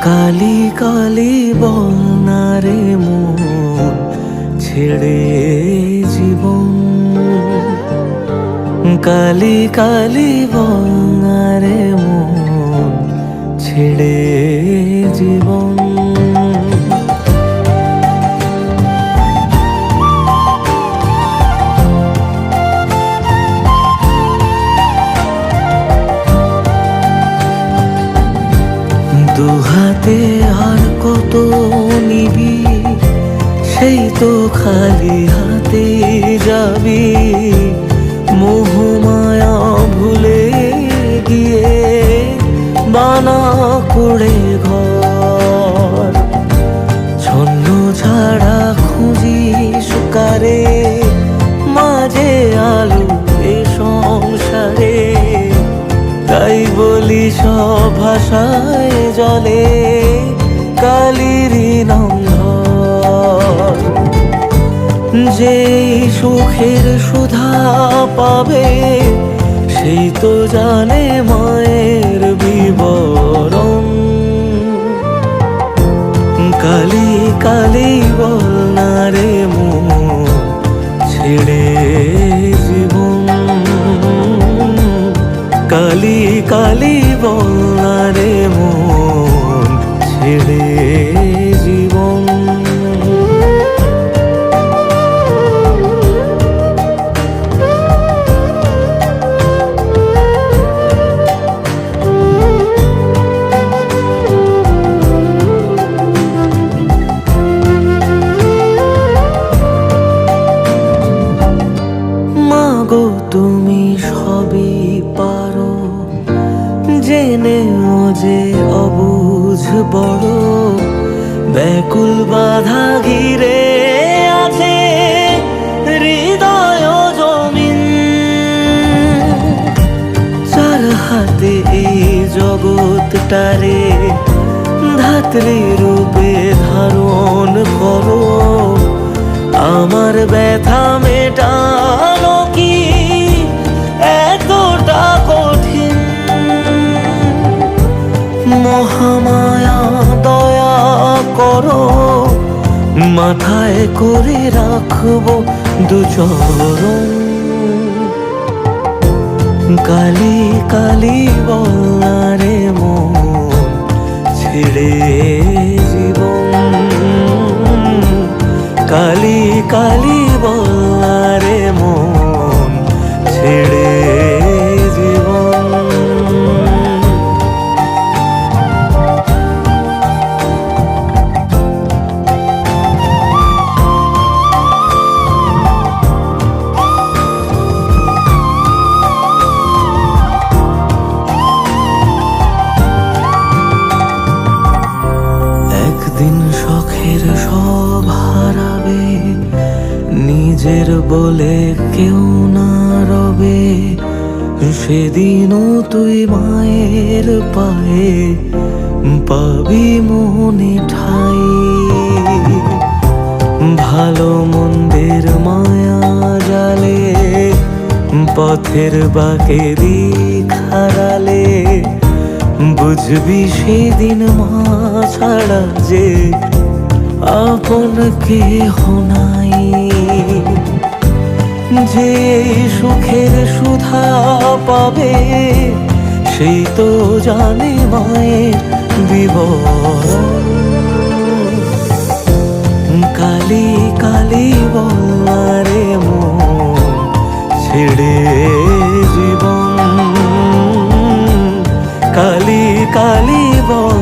কালি কালি বল না রে মন ছেড়ে জীবন। কালি কালি বল না রে মন ছেড়ে জীবন। দুহাতে আর কত নিবি, সেই তো খালি হাতে যাবি। মোহমায়া ভুলে গিয়ে বানা করে ঘর, ছন্ন ছাড়া খুঁজি সুকারে মাঝে আলো এ সংসারে। তাই বলি সব ভাষায় জলে কালিরই নন্ধর। যেই সুখের সুধা পাবে সেই তো জানে মায়ের বিবরণ। কালি কালি বল না রে মন ছেড়ে জীবন। কালি কালি বল না রে মন ছেড়ে জীবন। মাগো তুমি সবই পারো, জেনেও যে অবুঝ বড়। ব্যাকুল বাধা ঘিরে আছে হৃদয় জমিন। চার হাতে এই জগৎটারে ধাত্রী রূপে ধারণ করো। আমার ব্যথা মেটানো কি এতটা কঠিন? মহামায়া দয়া করো, মাথায় করে রাখবো দুচরণ। কালি কালি বল না রে মন ছেড়ে জীবন। কালি কালি বল না রে মন ছেড়ে জীবন। একদিন শখের সব হারাবে, নিজের বলে কেউ না রবে। সেদিনও তুই মায়ের পায়ে পাবি মনে ঠাই। ভালো মন্দের মায়া জালে পথের বাঁকে দিক হারালে। বুঝবি সেদিন মা ছাড়া যে আপন কেহ নাই। যে সুখের সুধা পাবে সেই তো জানে মায়ের বিবরণ। কালি কালি বল না রে মন ছেড়ে জীবন। কালি কালি বল